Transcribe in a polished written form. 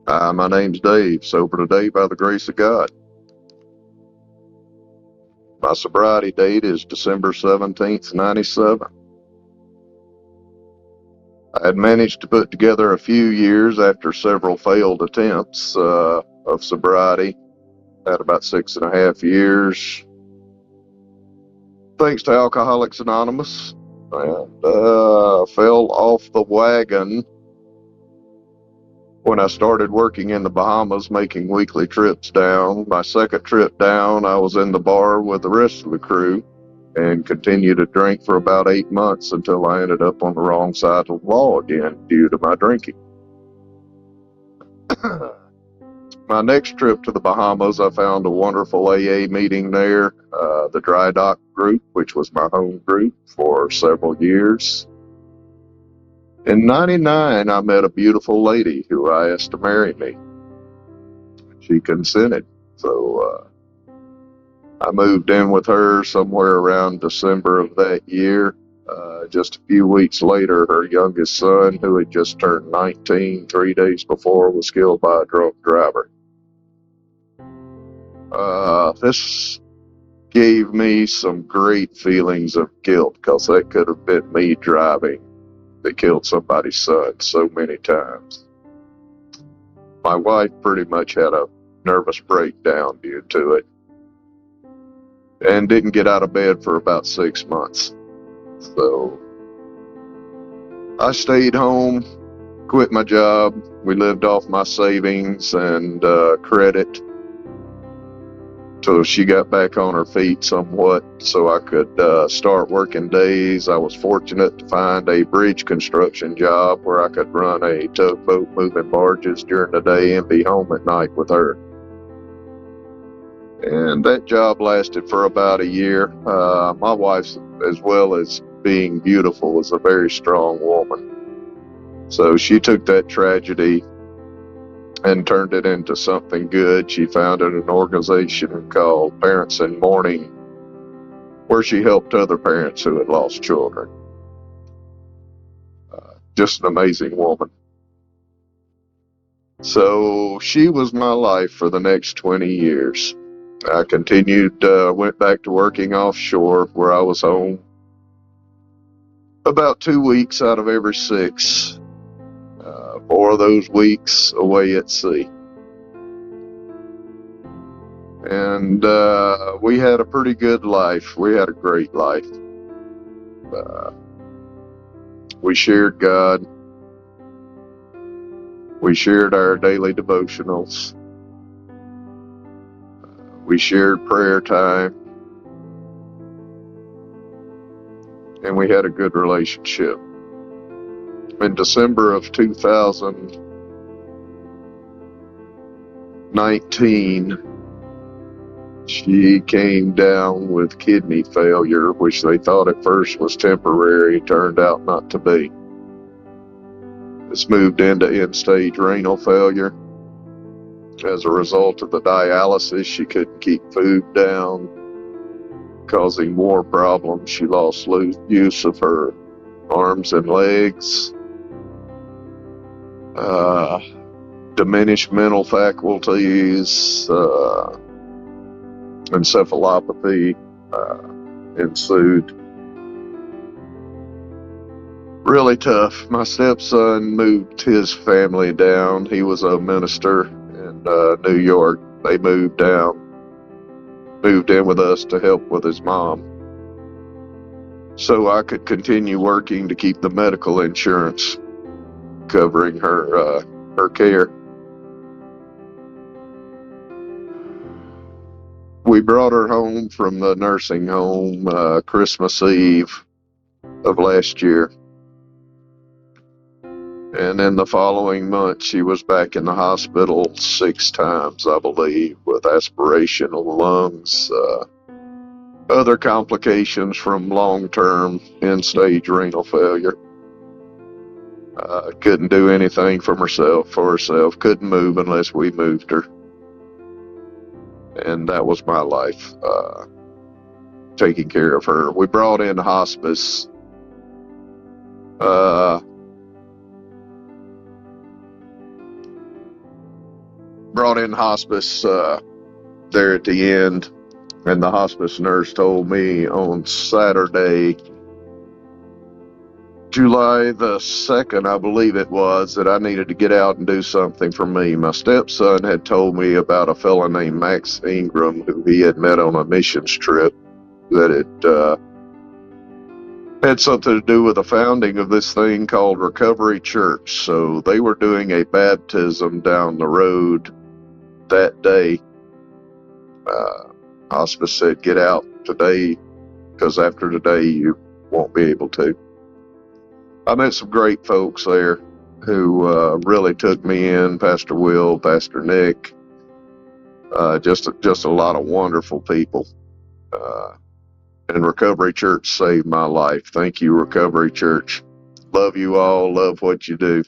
Hi, my name's Dave, sober today by the grace of God. My sobriety date is December 17th, 97. I had managed to put together a few years after several failed attempts of sobriety. Had about 6.5 years, thanks to Alcoholics Anonymous, and fell off the wagon when I started working in the Bahamas, making weekly trips down. My second trip down, I was in the bar with the rest of the crew and continued to drink for about 8 months until I ended up on the wrong side of the law again due to my drinking. My next trip to the Bahamas, I found a wonderful AA meeting there, the Dry Dock group, which was my home group for several years. In '99, I met a beautiful lady who I asked to marry me. She consented, so I moved in with her somewhere around December of that year. Just a few weeks later, her youngest son, who had just turned 19 3 days before, was killed by a drunk driver. This gave me some great feelings of guilt, because that could have been me driving that killed somebody's son so many times. My wife pretty much had a nervous breakdown due to it and didn't get out of bed for about 6 months. So I stayed home, quit my job. We lived off my savings and credit till she got back on her feet somewhat so I could start working days. I was fortunate to find a bridge construction job where I could run a tugboat moving barges during the day and be home at night with her. And that job lasted for about a year. My wife, as well as being beautiful, was a very strong woman. So she took that tragedy and turned it into something good. She founded an organization called Parents in Mourning, where she helped other parents who had lost children. Just an amazing woman. So she was my life for the next 20 years. I continued, went back to working offshore, where I was home about 2 weeks out of every 6. 4 of those weeks away at sea. And we had a pretty good life. We had a great life. We shared God. We shared our daily devotionals. We shared prayer time. And we had a good relationship. In December of 2019, she came down with kidney failure, which they thought at first was temporary, turned out not to be. This moved into end-stage renal failure. As a result of the dialysis, she couldn't keep food down, causing more problems. She lost use of her arms and legs, diminished mental faculties, encephalopathy ensued. Really tough. My stepson moved his family down. He was a minister in New York. They moved in with us to help with his mom, so I could continue working to keep the medical insurance covering her care. We brought her home from the nursing home Christmas Eve of last year. And in the following month, she was back in the hospital 6 times, I believe, with aspiration of the lungs, other complications from long-term end-stage renal failure. Couldn't do anything for herself, couldn't move unless we moved her. And that was my life, taking care of her. We brought in hospice. brought in hospice there at the end, and the hospice nurse told me on Saturday, July the 2nd, I believe it was, that I needed to get out and do something for me. My stepson had told me about a fellow named Max Ingram who he had met on a missions trip that had something to do with the founding of this thing called Recovery Church. So they were doing a baptism down the road that day. Hospice said, get out today, because after today you won't be able to. I met some great folks there who really took me in. Pastor Will, Pastor Nick, just a lot of wonderful people. And Recovery Church saved my life. Thank you, Recovery Church. Love you all. Love what you do.